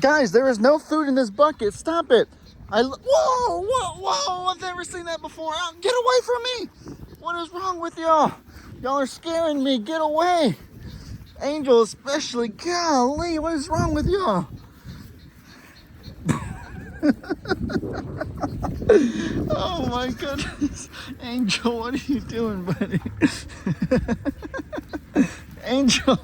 Guys, there is no food in this bucket. Stop it. Whoa. I've never seen that before. Get away from me. What is wrong with y'all? Y'all are scaring me. Get away. Angel especially. Golly, what is wrong with y'all? Oh my goodness. Angel, what are you doing, buddy? Angel.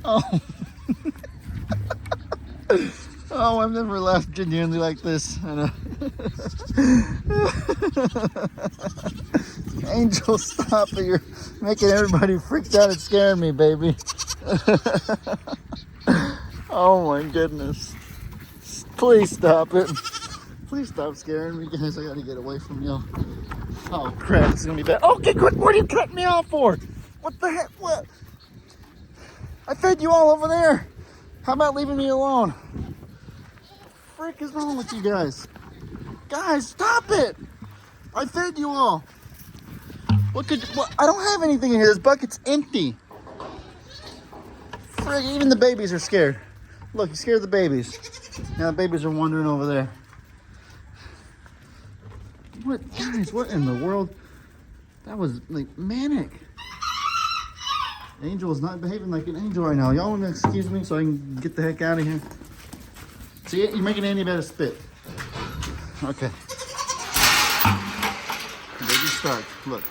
Oh. Oh, I've never laughed genuinely like this. I know. Angel, stop it. You're making everybody freaked out and scaring me, baby. Oh my goodness. Please stop it. Please stop scaring me, guys. I gotta get away from y'all. Oh crap, this is gonna be bad. Okay, quick, what are you cutting me off for? What the heck? What? I fed you all over there. How about leaving me alone? What the frick is wrong with you guys? Guys, stop it! I fed you all. What could? What? I don't have anything in here. This bucket's empty. Frick! Even the babies are scared. Look, you scared the babies. Now the babies are wandering over there. What, guys? What in the world? That was like manic. Angel is not behaving like an angel right now. Y'all want to excuse me so I can get the heck out of here? See it? You're making Andy about to spit. Okay. Baby start. Look.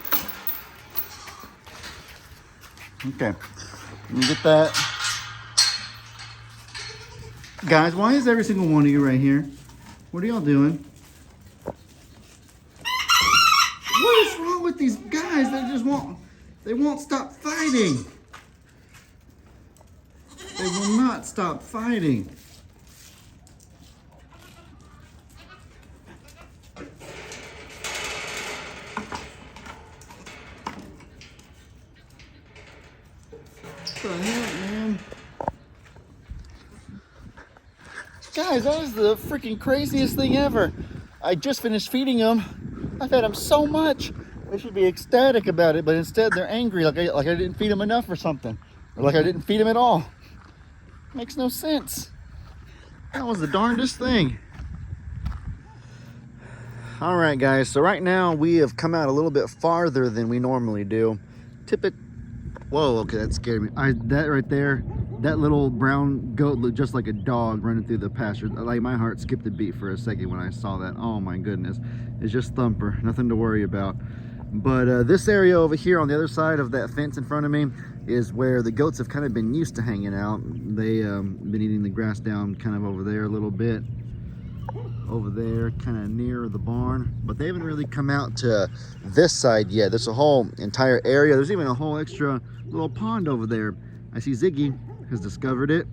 Okay. Let me get that. Guys, why is every single one of you right here? What are y'all doing? What is wrong with these guys? They won't stop fighting. They will not stop fighting. What the heck, man? Guys, that was the freaking craziest thing ever. I just finished feeding them. I fed them so much. They should be ecstatic about it, but instead they're angry like I didn't feed them enough or something. Or like I didn't feed them at all. Makes no sense. That was the darndest thing. All right, guys. So right now we have come out a little bit farther than we normally do. Whoa, okay, that scared me. That right there, that little brown goat looked just like a dog running through the pasture. Like my heart skipped a beat for a second when I saw that. Oh my goodness. It's just Thumper, nothing to worry about. But this area over here on the other side of that fence in front of me is where the goats have kind of been used to hanging out. They been eating the grass down kind of over there a little bit. Over there, kind of near the barn. But they haven't really come out to this side yet. There's a whole entire area. There's even a whole extra little pond over there. I see Ziggy has discovered it.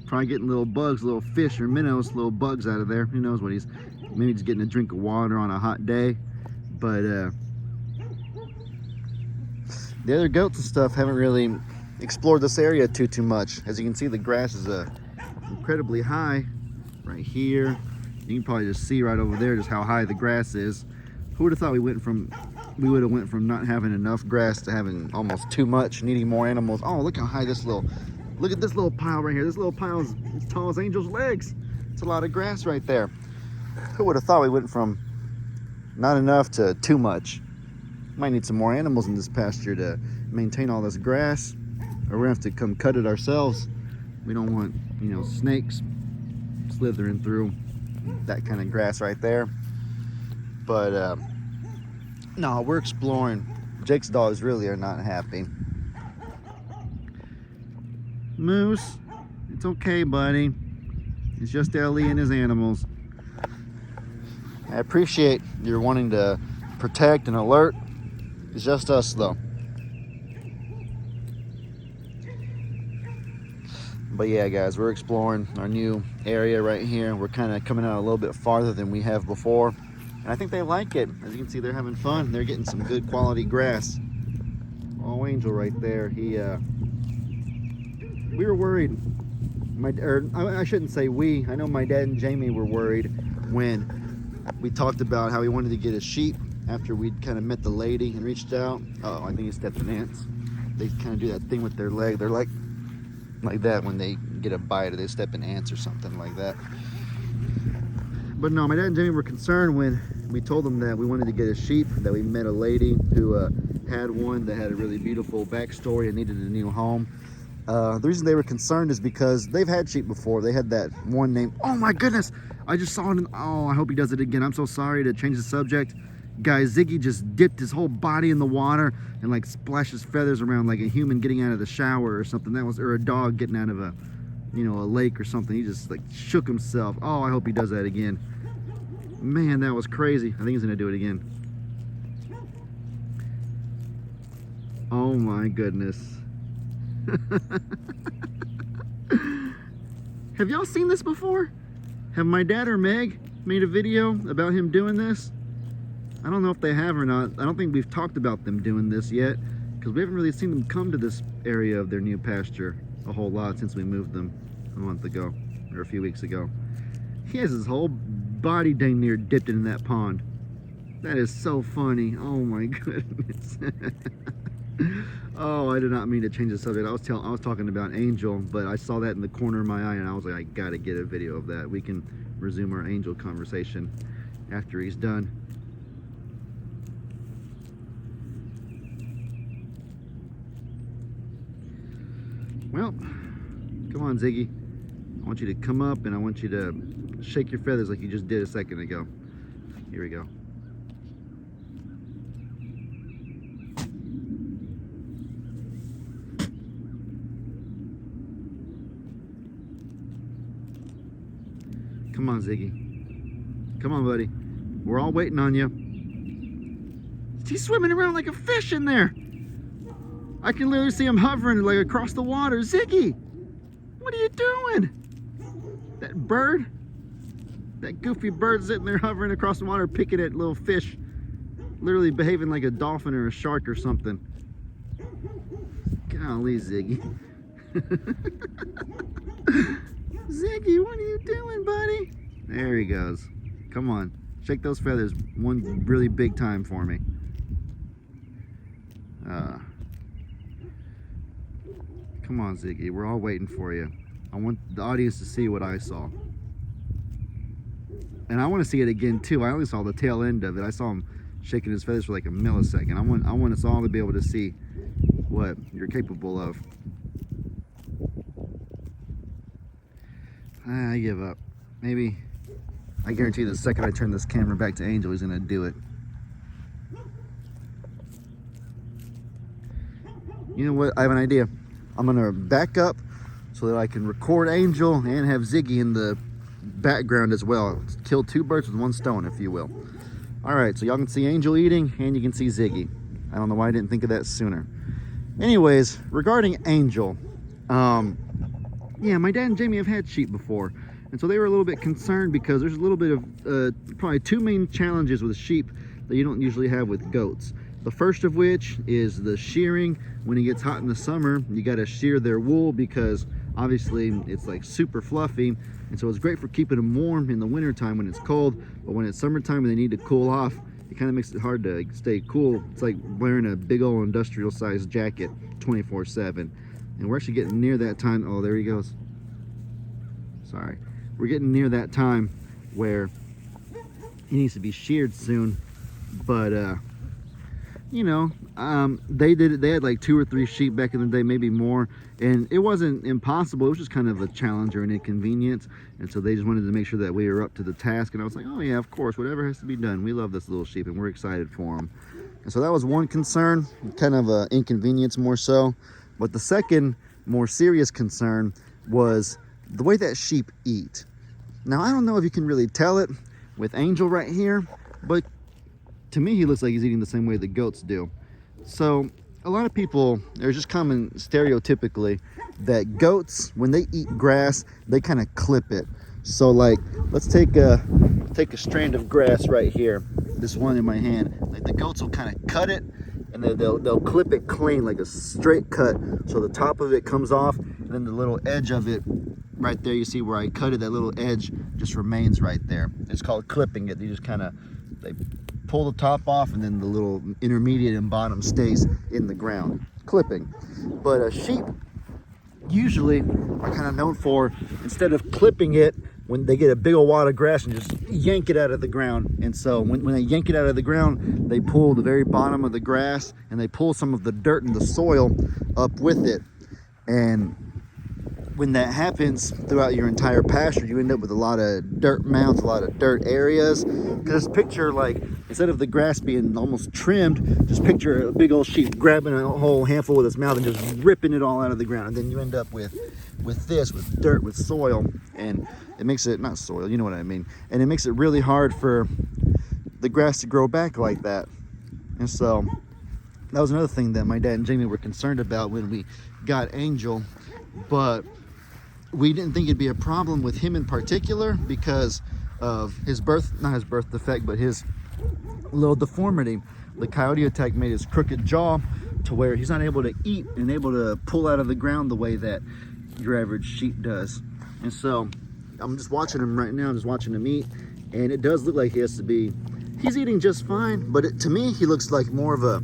Probably getting little bugs, little fish or minnows, little bugs out of there. Who knows what he's, maybe just getting a drink of water on a hot day. But the other goats and stuff haven't really explored this area too much. As you can see, the grass is incredibly high right here. You can probably just see right over there just how high the grass is. Who would have thought we would have went from not having enough grass to having almost too much, needing more animals. Oh, look how high look at this little pile right here. This little pile is as tall as Angel's legs. It's a lot of grass right there. Who would have thought we went from not enough to too much? Might need some more animals in this pasture to maintain all this grass, or we're gonna have to come cut it ourselves. We don't want, you know, snakes slithering through that kind of grass right there. But no, we're exploring. Jake's dogs really are not happy. Moose, it's okay, buddy. It's just Ellie and his animals. I appreciate your wanting to protect and alert. It's just us, though. But yeah, guys, we're exploring our new area right here. We're kind of coming out a little bit farther than we have before. And I think they like it. As you can see, they're having fun. They're getting some good quality grass. Oh, Angel right there. We were worried. I shouldn't say we. I know my dad and Jamie were worried when we talked about how we wanted to get a sheep after we'd kind of met the lady and reached out. Oh, I think he stepped in ants. They kind of do that thing with their leg. They're like that when they get a bite or they step in ants or something like that. But no, my dad and Jamie were concerned when we told them that we wanted to get a sheep, that we met a lady who had one that had a really beautiful backstory and needed a new home. The reason they were concerned is because they've had sheep before. They had that one named, oh my goodness, I just saw it oh, I hope he does it again. I'm so sorry to change the subject. Guys, Ziggy just dipped his whole body in the water and like splashed his feathers around like a human getting out of the shower or something. Or a dog getting out of a, you know, a lake or something. He just like shook himself. Oh, I hope he does that again. Man, that was crazy. I think he's gonna do it again. Oh my goodness. Have y'all seen this before? Have my dad or Meg made a video about him doing this? I don't know if they have or not. I don't think we've talked about them doing this yet, because we haven't really seen them come to this area of their new pasture a whole lot since we moved them a month ago or a few weeks ago. He has his whole body dang near dipped in that pond. That is so funny. Oh my goodness. Oh, I did not mean to change the subject. I was talking about Angel, but I saw that in the corner of my eye and I was like, I gotta get a video of that. We can resume our Angel conversation after he's done. Well, come on, Ziggy. I want you to come up and I want you to shake your feathers like you just did a second ago. Here we go. Come on, Ziggy. Come on, buddy. We're all waiting on you. He's swimming around like a fish in there. I can literally see him hovering like across the water. Ziggy, what are you doing? That bird, that goofy bird sitting there hovering across the water, picking at little fish, literally behaving like a dolphin or a shark or something. Golly, Ziggy. Ziggy, what are you doing, buddy? There he goes. Come on, shake those feathers one really big time for me. Come on, Ziggy, we're all waiting for you. I want the audience to see what I saw. And I want to see it again too. I only saw the tail end of it. I saw him shaking his feathers for like a millisecond. I want us all to be able to see what you're capable of. I give up. Maybe, I guarantee the second I turn this camera back to Angel, he's gonna do it. You know what, I have an idea. I'm gonna back up so that I can record Angel and have Ziggy in the background as well. Kill two birds with one stone, if you will. All right, so y'all can see Angel eating and you can see Ziggy. I don't know why I didn't think of that sooner. Anyways, regarding Angel, yeah, my dad and Jamie have had sheep before, and so they were a little bit concerned because there's a little bit of probably two main challenges with sheep that you don't usually have with goats. The first of which is the shearing. When it gets hot in the summer, you got to shear their wool because obviously it's like super fluffy, and so it's great for keeping them warm in the winter time when it's cold, but when it's summertime and they need to cool off, it kind of makes it hard to stay cool. It's like wearing a big old industrial sized jacket 24/7. And we're actually getting near that time. Oh, there he goes. Sorry. We're getting near that time where he needs to be sheared soon. But, you know, they did it. They had like 2 or 3 sheep back in the day, maybe more. And it wasn't impossible. It was just kind of a challenge or an inconvenience. And so they just wanted to make sure that we were up to the task. And I was like, oh yeah, of course, whatever has to be done. We love this little sheep and we're excited for him. And so that was one concern, kind of an inconvenience more so. But the second, more serious concern was the way that sheep eat. Now, I don't know if you can really tell it with Angel right here, but to me, he looks like he's eating the same way the goats do. So a lot of people, there's just common stereotypically that goats, when they eat grass, they kind of clip it. So like, let's take a strand of grass right here, this one in my hand. Like the goats will kind of cut it, and then they'll clip it clean, like a straight cut, so the top of it comes off, and then the little edge of it right there, you see where I cut it, that little edge just remains right there. It's called clipping it. You just kind of, they pull the top off, and then the little intermediate and bottom stays in the ground. Clipping. But a sheep, usually are kind of known for, instead of clipping it when they get a big old wad of grass, and just yank it out of the ground. And so when they yank it out of the ground, they pull the very bottom of the grass, and they pull some of the dirt and the soil up with it. And when that happens throughout your entire pasture, you end up with a lot of dirt mounds, a lot of dirt areas. Because picture, like, instead of the grass being almost trimmed, just picture a big old sheep grabbing a whole handful with its mouth and just ripping it all out of the ground. And then you end up with this, with dirt, with soil. And it makes it, not soil, you know what I mean. And it makes it really hard for the grass to grow back like that. And so that was another thing that my dad and Jamie were concerned about when we got Angel. But we didn't think it'd be a problem with him in particular because of his not his birth defect, but his little deformity. The coyote attack made his crooked jaw to where he's not able to eat and able to pull out of the ground the way that your average sheep does. And so I'm just watching him right now. I'm just watching him eat, and it does look like he's eating just fine, but to me he looks like more of a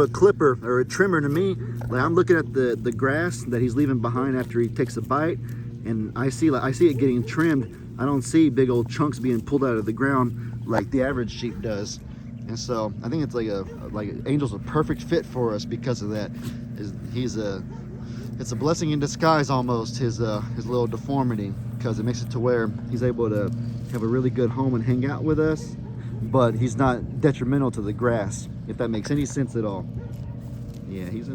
clipper or a trimmer to me. Like, I'm looking at the grass that he's leaving behind after he takes a bite, and I see it getting trimmed. I don't see big old chunks being pulled out of the ground like the average sheep does. And so I think it's like Angel's a perfect fit for us because of that. It's a blessing in disguise almost, his little deformity, because it makes it to where he's able to have a really good home and hang out with us, but he's not detrimental to the grass, if that makes any sense at all. Yeah, he's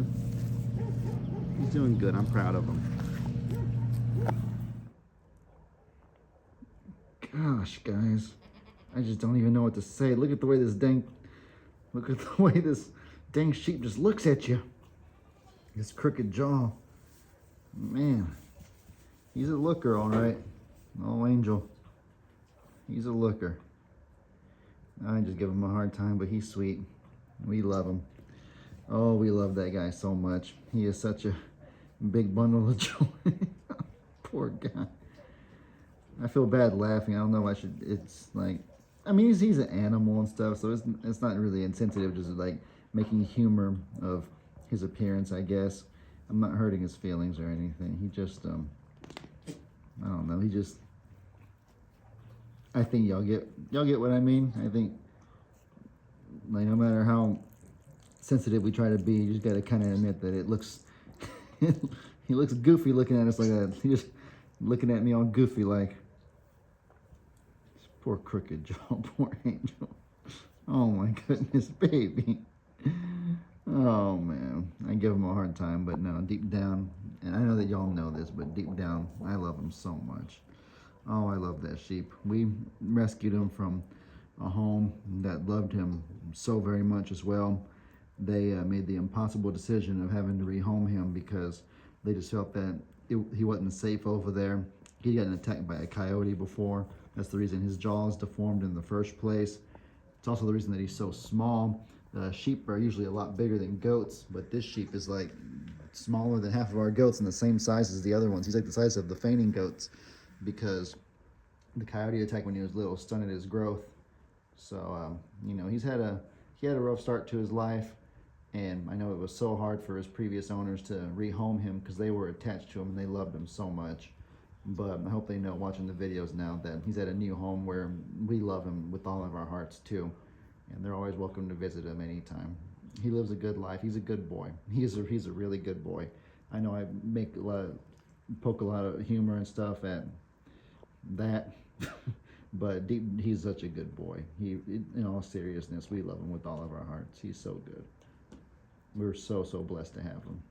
doing good. I'm proud of him. Gosh, guys, I just don't even know what to say. Look at the way this dang sheep just looks at you. His crooked jaw. Man, he's a looker, all right. Oh, Angel, he's a looker. I just give him a hard time, but he's sweet. We love him. Oh, we love that guy so much. He is such a big bundle of joy. Poor guy. I feel bad laughing. I don't know if I should. It's like, I mean, he's an animal and stuff, so it's not really insensitive, just like making humor of his appearance, I guess. I'm not hurting his feelings or anything. He just, I don't know. I think y'all get what I mean. I think, like, no matter how sensitive we try to be, you just gotta kind of admit that it looks, he looks goofy looking at us like that. He just looking at me all goofy like. Poor crooked jaw, poor Angel. Oh my goodness, baby. Oh man, I give him a hard time, but no, deep down, and I know that y'all know this, but deep down, I love him so much. Oh, I love that sheep. We rescued him from a home that loved him so very much as well. They made the impossible decision of having to rehome him because they just felt that he wasn't safe over there. He gotten attacked by a coyote before. That's the reason his jaw is deformed in the first place. It's also the reason that he's so small. Sheep are usually a lot bigger than goats, but this sheep is like smaller than half of our goats and the same size as the other ones. He's like the size of the fainting goats because the coyote attack when he was little stunted his growth. So, you know, he had a rough start to his life, and I know it was so hard for his previous owners to rehome him because they were attached to him and they loved him so much. But I hope they know, watching the videos now, that he's at a new home where we love him with all of our hearts too. And they're always welcome to visit him anytime. He lives a good life. He's a good boy. He's a really good boy. I know I poke a lot of humor and stuff at that, but he's such a good boy. In all seriousness, we love him with all of our hearts. He's so good. We're so blessed to have him.